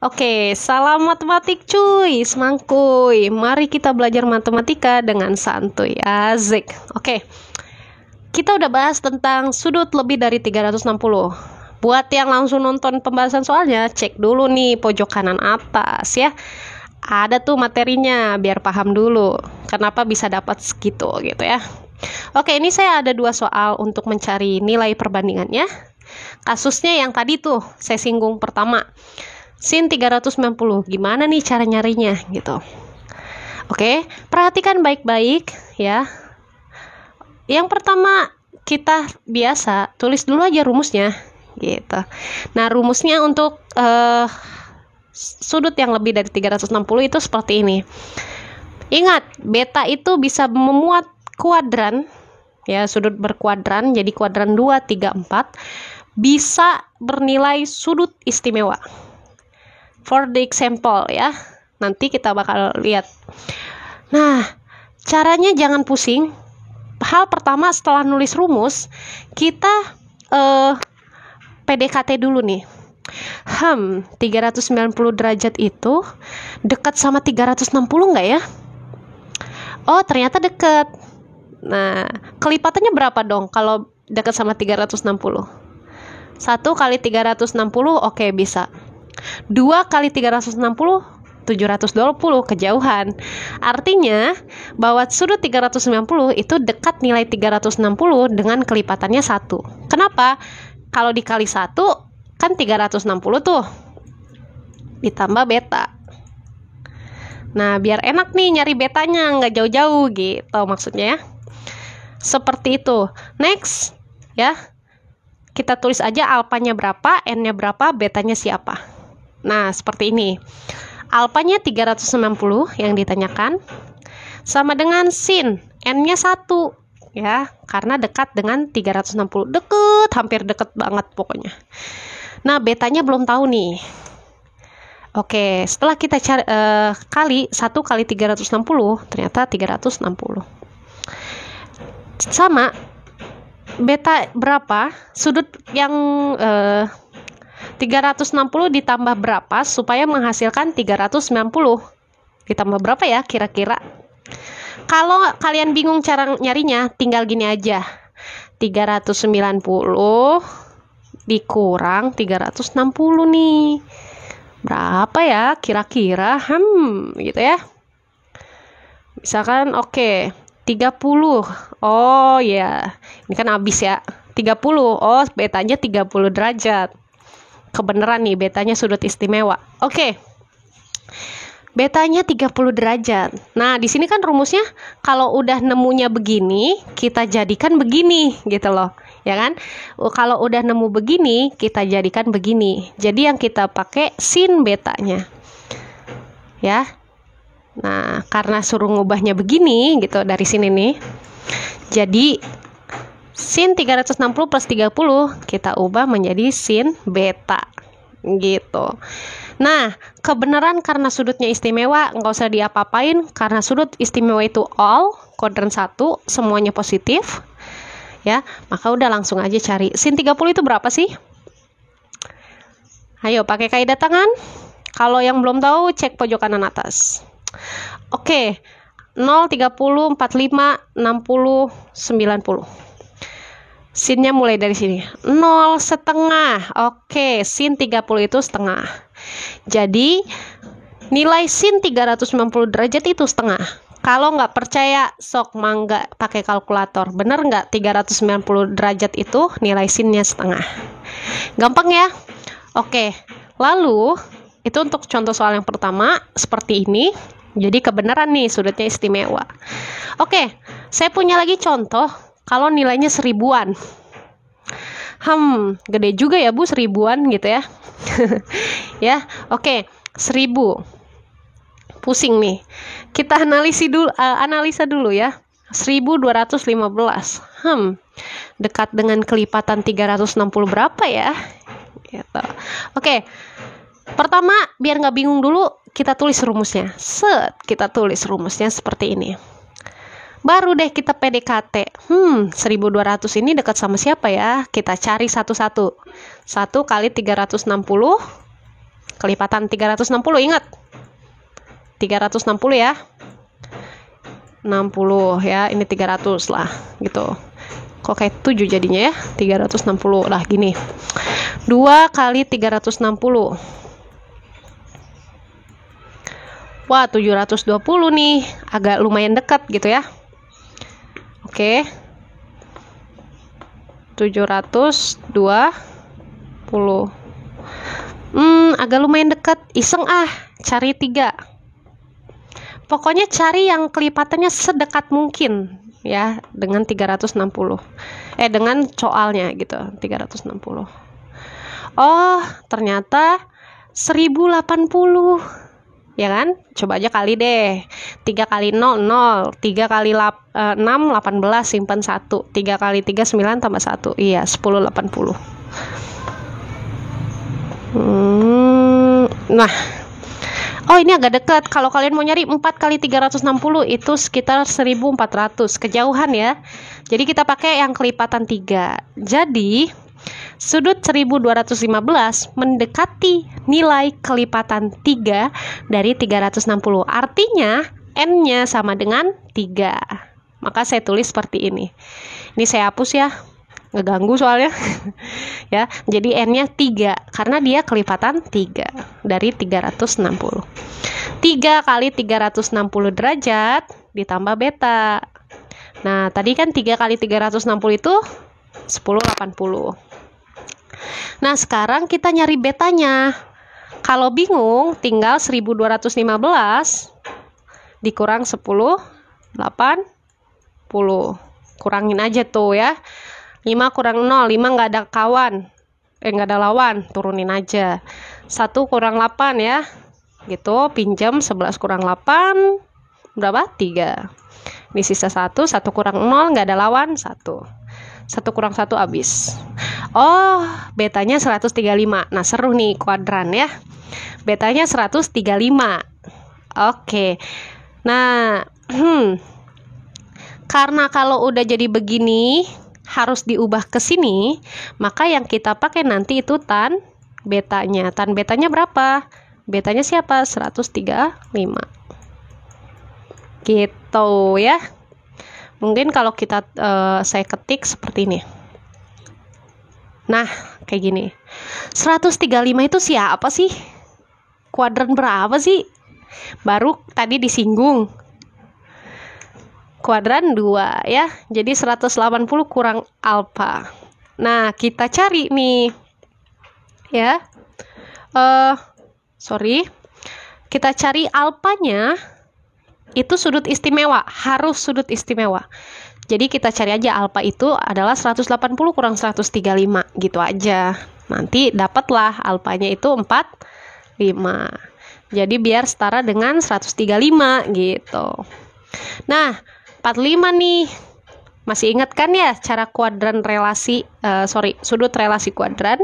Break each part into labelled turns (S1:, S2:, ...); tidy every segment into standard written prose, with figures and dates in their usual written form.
S1: Oke, salam matematik cuy, semangkuy. Mari kita belajar matematika dengan santuy. Asik. Oke, kita udah bahas tentang sudut lebih dari 360. Buat yang langsung nonton pembahasan soalnya, cek dulu nih pojok kanan atas ya. Ada tuh materinya, biar paham dulu kenapa bisa dapat segitu gitu ya. Oke, ini saya ada 2 soal untuk mencari nilai perbandingannya. Kasusnya yang tadi tuh saya singgung pertama. Sin 390, gimana nih cara nyarinya gitu. Oke, perhatikan baik-baik ya. Yang pertama kita biasa tulis dulu aja rumusnya gitu. Nah, rumusnya untuk sudut yang lebih dari 360 itu seperti ini. Ingat, beta itu bisa memuat kuadran ya, sudut berkuadran, jadi kuadran 2, 3, 4 bisa bernilai sudut istimewa. For the example ya, nanti kita bakal lihat. Nah, caranya jangan pusing. Hal pertama setelah nulis rumus, kita PDKT dulu nih. 390 derajat itu dekat sama 360 nggak ya? Oh, ternyata dekat. Nah, kelipatannya berapa dong kalau dekat sama 360? 1 kali 360, oke, bisa. 2 kali 360, 720 kejauhan. Artinya bahwa sudut 390 itu dekat nilai 360 dengan kelipatannya 1. Kenapa? Kalau dikali 1 kan 360 tuh. Ditambah beta. Nah, biar enak nih nyari betanya, nggak jauh-jauh gitu maksudnya ya. Seperti itu. Next ya. Kita tulis aja alfanya berapa, n-nya berapa, betanya siapa. Nah, seperti ini. Alfanya 390 yang ditanyakan sama dengan sin, n-nya 1 ya, karena dekat dengan 360. Deket, hampir deket banget pokoknya. Nah, betanya belum tahu nih. Oke, setelah kita cari kali 1 kali 360, ternyata 360. Sama beta berapa? Sudut yang 360 ditambah berapa supaya menghasilkan 390? Ditambah berapa ya kira-kira? Kalau kalian bingung cara nyarinya, tinggal gini aja. 390 dikurang 360 nih. Berapa ya kira-kira? Gitu ya. Misalkan oke, 30. Oh ya, ini kan habis ya. 30. Oh, betanya 30 derajat. Kebenaran nih, betanya sudut istimewa. Oke. Betanya 30 derajat. Nah, di sini kan rumusnya kalau udah nemunya begini, kita jadikan begini gitu loh. Ya kan? Kalau udah nemu begini, kita jadikan begini. Jadi yang kita pakai sin betanya. Ya. Nah, karena suruh ngubahnya begini gitu dari sini nih. Jadi sin 360 plus 30 kita ubah menjadi sin beta gitu. Nah, kebenaran karena sudutnya istimewa nggak usah diapa-apain, karena sudut istimewa itu all, kuadran 1, semuanya positif ya, maka udah langsung aja cari. Sin 30 itu berapa sih? Ayo pakai kaidah tangan. Kalau yang belum tahu cek pojok kanan atas. Oke, 0, 30, 45, 60, 90. Sinnya mulai dari sini. 0 setengah. Oke, sin 30 itu setengah. Jadi, nilai sin 390 derajat itu setengah. Kalau nggak percaya, sok mangga pakai kalkulator. Bener nggak 390 derajat itu nilai sinnya setengah? Gampang ya? Oke, lalu itu untuk contoh soal yang pertama, seperti ini. Jadi kebenaran nih sudutnya istimewa. Oke, saya punya lagi contoh kalau nilainya 1000-an. Gede juga ya Bu, 1000-an gitu ya. Ya, oke, 1000. Pusing nih. Kita analisa dulu ya. 1215. Dekat dengan kelipatan 360 berapa ya? Gitu. Oke. Pertama, biar nggak bingung dulu, kita tulis rumusnya. Kita tulis rumusnya seperti ini. Baru deh kita PDKT. 1200 ini dekat sama siapa ya? Kita cari satu-satu. 1 kali 360 kelipatan 360, ingat. 360 ya. 60 ya, ini 300 lah gitu. Kok kayak 7 jadinya ya? 360 lah gini. 2 kali 360. Wah, 720 nih. Agak lumayan dekat gitu ya. Oke. 720. Agak lumayan dekat. Iseng cari 3. Pokoknya cari yang kelipatannya sedekat mungkin ya dengan 360. Dengan soalnya gitu, 360. Oh, ternyata 1080. Ya kan? Coba aja kali deh. 3 kali 0, 0. 3 kali 6, 18, simpan 1. 3 kali 3, 9, tambah 1. Iya, 1080. Nah, oh ini agak dekat. Kalau kalian mau nyari 4 kali 360 itu sekitar 1400. Kejauhan ya. Jadi kita pakai yang kelipatan 3. Jadi sudut 1215 mendekati nilai kelipatan 3 dari 360. Artinya N-nya sama dengan 3. Maka saya tulis seperti ini. Ini saya hapus ya. Ngeganggu soalnya. Ya, jadi N-nya 3 karena dia kelipatan 3 dari 360. 3 kali 360 derajat ditambah beta. Nah, tadi kan 3 kali 360 itu 1080. Nah, sekarang kita nyari betanya. Kalau bingung, tinggal 1215 dikurang 10, 80. Kurangin aja tuh ya. 5 kurang 0, 5 nggak ada kawan. Nggak ada lawan, turunin aja. 1 kurang 8 ya. Gitu, pinjam 11 kurang 8. Berapa? 3. Ini sisa 1, 1 kurang 0, nggak ada lawan, 1. 1 kurang 1 habis. Oh, betanya 135. Nah, seru nih kuadran ya. Betanya 135. Oke. Nah, karena kalau udah jadi begini harus diubah ke sini, maka yang kita pakai nanti itu tan betanya. Tan betanya berapa? Betanya siapa? 135. Gitu ya. Mungkin kalau kita saya ketik seperti ini. Nah, kayak gini. 135 itu siapa sih? Kuadran berapa sih? Baru tadi disinggung. Kuadran 2 ya. Jadi 180 kurang alfa. Nah, kita cari nih. Ya. Kita cari alfanya. Itu sudut istimewa, harus sudut istimewa. Jadi kita cari aja alfa itu adalah 180 kurang 135 gitu aja. Nanti dapatlah alfanya itu 45. Jadi biar setara dengan 135 gitu. Nah, 45 nih. Masih ingat kan ya cara kuadran relasi sudut relasi kuadran?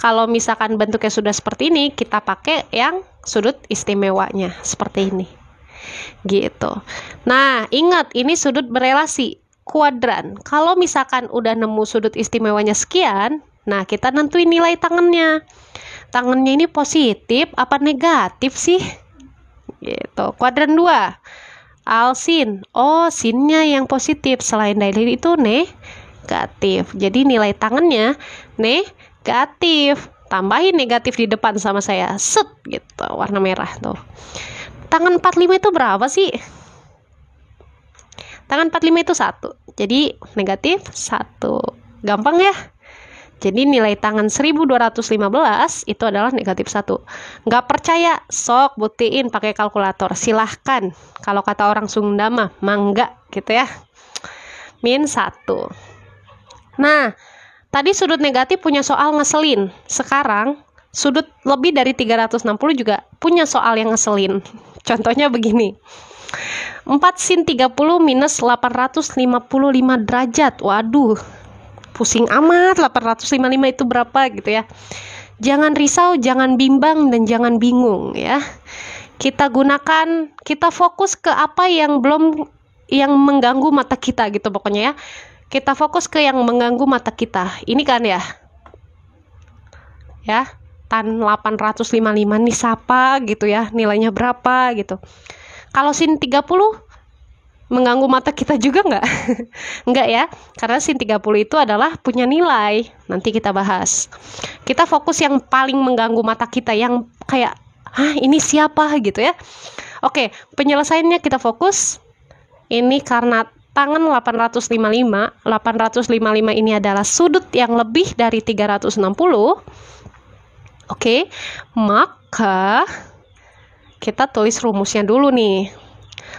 S1: Kalau misalkan bentuknya sudah seperti ini, kita pakai yang sudut istimewanya seperti ini. Gitu. Nah, ingat ini sudut berelasi kuadran. Kalau misalkan udah nemu sudut istimewanya sekian, nah kita nentuin nilai tangannya. Tangannya ini positif apa negatif sih? Gitu. Kuadran 2. Alsin. Oh, sinnya yang positif, selain dari itu negatif. Jadi nilai tangannya negatif. Tambahin negatif di depan sama saya. Set gitu, warna merah tuh. Tangan 45 itu berapa sih? Tangan 45 itu 1. Jadi negatif 1. Gampang ya? Jadi nilai tangan 1215 itu adalah negatif 1. Nggak percaya? Sok buktiin pakai kalkulator. Silahkan. Kalau kata orang Sunda mah mangga gitu ya. Min 1. Nah, tadi sudut negatif punya soal ngeselin. Sekarang sudut lebih dari 360 juga punya soal yang ngeselin. Contohnya begini. 4 sin 30 minus 855 derajat. Waduh, pusing amat 855 itu berapa gitu ya. Jangan risau, jangan bimbang, dan jangan bingung ya. Kita fokus ke apa yang mengganggu mata kita gitu pokoknya ya. Kita fokus ke yang mengganggu mata kita. Ini kan ya. Ya, kelihatan 855 nih siapa gitu ya, nilainya berapa gitu. Kalau sin 30 mengganggu mata kita juga nggak? Nggak ya, karena sin 30 itu adalah punya nilai. Nanti kita bahas. Kita fokus yang paling mengganggu mata kita, yang kayak, ini siapa gitu ya. Oke, penyelesaiannya kita fokus. Ini karena tangan 855 ini adalah sudut yang lebih dari 360. Oke, maka kita tulis rumusnya dulu nih.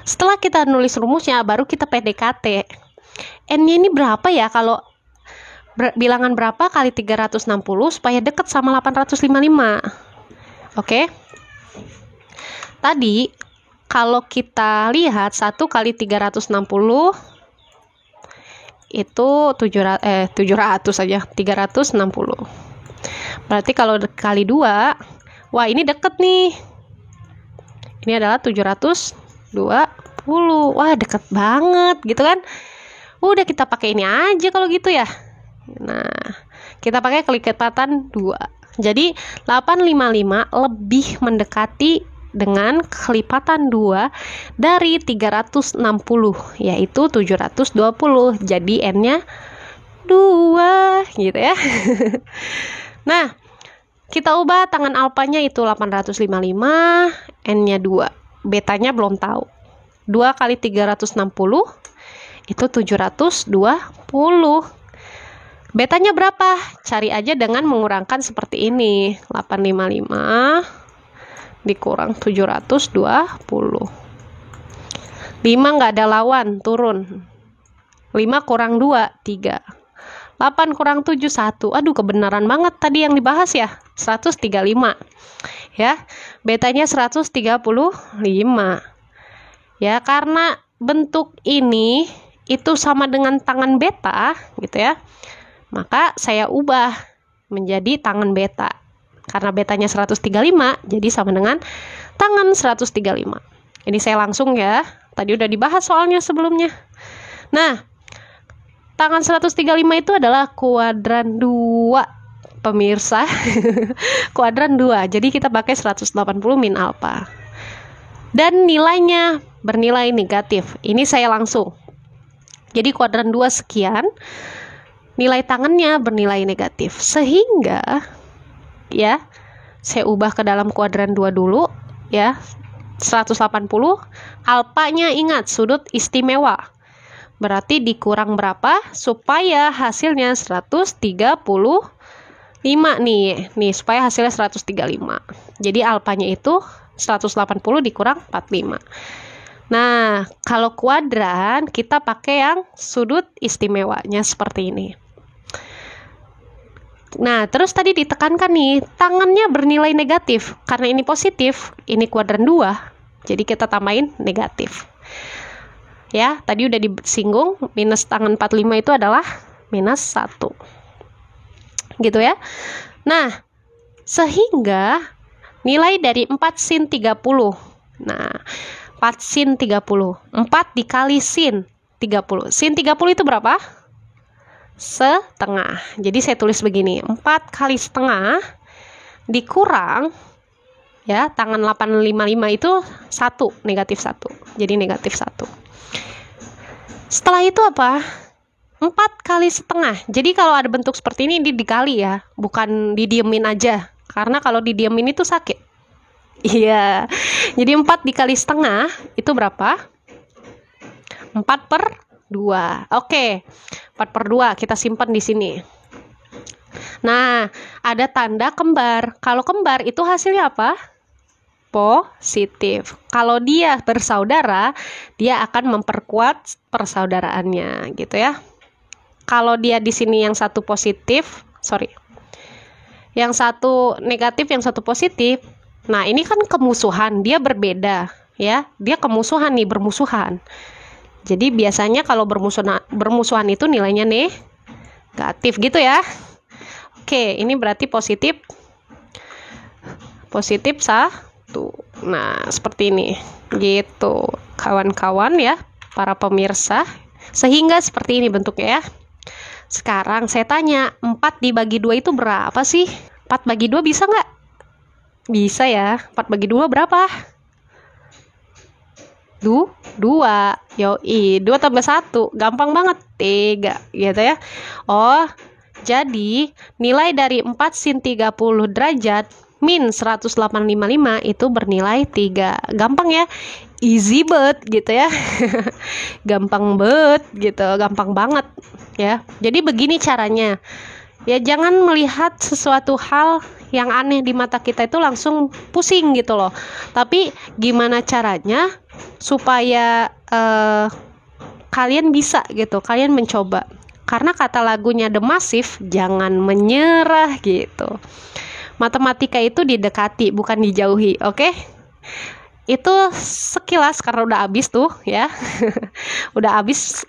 S1: Setelah kita nulis rumusnya, baru kita PDKT. N-nya ini berapa ya? Kalau bilangan berapa kali 360 supaya dekat sama 855. Oke. Tadi kalau kita lihat 1 kali 360 itu 700 saja, 360. Berarti kalau kali 2, wah ini deket nih. Ini adalah 720. Wah, deket banget gitu kan. Udah kita pakai ini aja kalau gitu ya. Nah, kita pakai kelipatan 2. Jadi 855 lebih mendekati dengan kelipatan 2 dari 360, yaitu 720. Jadi N-nya 2 gitu ya. Nah, kita ubah tangan alfanya itu 855, N-nya 2. Betanya belum tahu. 2 kali 360 itu 720. Betanya berapa? Cari aja dengan mengurangkan seperti ini. 855 dikurang 720. 5 nggak ada lawan, turun. 5 kurang 2, 3. 8 kurang 7, 1. Aduh, kebenaran banget tadi yang dibahas ya. 135. Ya, betanya 135. Ya, karena bentuk ini itu sama dengan tangan beta gitu ya. Maka saya ubah menjadi tangan beta. Karena betanya 135, jadi sama dengan tangan 135. Ini saya langsung ya. Tadi udah dibahas soalnya sebelumnya. Nah, tangan 135 itu adalah kuadran 2. Pemirsa, kuadran 2. Jadi kita pakai 180 min alfa. Dan nilainya bernilai negatif. Ini saya langsung. Jadi kuadran 2 sekian, nilai tangannya bernilai negatif. Sehingga ya, saya ubah ke dalam kuadran 2 dulu ya. 180, alfanya ingat sudut istimewa. Berarti dikurang berapa supaya hasilnya 135 nih supaya hasilnya 135. Jadi alfanya itu 180 dikurang 45. Nah, kalau kuadran kita pakai yang sudut istimewanya seperti ini. Nah, terus tadi ditekankan nih, tangannya bernilai negatif. Karena ini positif, ini kuadran 2. Jadi kita tambahin negatif. Ya, tadi udah disinggung, minus tangan 45 itu adalah minus 1. Gitu ya. Nah, sehingga nilai dari 4 sin 30. Nah, 4 sin 30. 4 dikali sin 30. Sin 30 itu berapa? Setengah. Jadi saya tulis begini, 4 kali setengah dikurang ya, tangan 855 itu 1, negatif 1. Jadi negatif 1. Setelah itu apa? 4 kali setengah. Jadi kalau ada bentuk seperti ini dikali ya, bukan didiemin aja. Karena kalau didiemin itu sakit. Iya. Jadi 4 dikali setengah itu berapa? 4/2. Oke. 4/2 kita simpan di sini. Nah, ada tanda kembar. Kalau kembar itu hasilnya apa? Positif. Kalau dia bersaudara, dia akan memperkuat persaudaraannya, gitu ya. Kalau dia di sini yang satu positif, yang satu negatif, yang satu positif. Nah, ini kan kemusuhan, dia berbeda, ya. Dia kemusuhan nih, bermusuhan. Jadi biasanya kalau bermusuhan itu nilainya negatif gitu ya. Oke, ini berarti positif 1. Nah, seperti ini. Gitu, kawan-kawan ya, para pemirsa. Sehingga seperti ini bentuknya ya. Sekarang saya tanya, 4 dibagi 2 itu berapa sih? 4 bagi 2 bisa nggak? Bisa ya. 4 bagi 2 berapa? 2. Yoi, 2 tambah 1. Gampang banget. 3 gitu ya. Oh, jadi nilai dari 4 sin 30 derajat min 108,55 itu bernilai 3. Gampang ya. Easy banget gitu ya. Gampang banget gitu, gampang banget ya. Jadi begini caranya. Ya jangan melihat sesuatu hal yang aneh di mata kita itu langsung pusing gitu loh. Tapi gimana caranya supaya kalian bisa gitu, kalian mencoba. Karena kata lagunya The Massive, jangan menyerah gitu. Matematika itu didekati, bukan dijauhi, oke? Itu sekilas karena udah habis tuh ya. Udah habis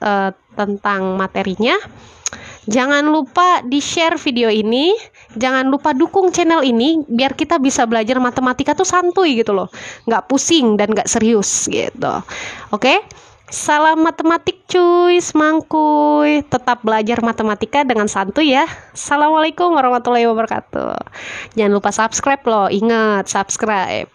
S1: tentang materinya. Jangan lupa di-share video ini, jangan lupa dukung channel ini biar kita bisa belajar matematika tuh santuy gitu loh, nggak pusing dan nggak serius gitu. Oke? Salam matematik cuy, semangkuy. Tetap belajar matematika dengan santuy ya. Assalamualaikum warahmatullahi wabarakatuh. Jangan lupa subscribe loh, ingat subscribe.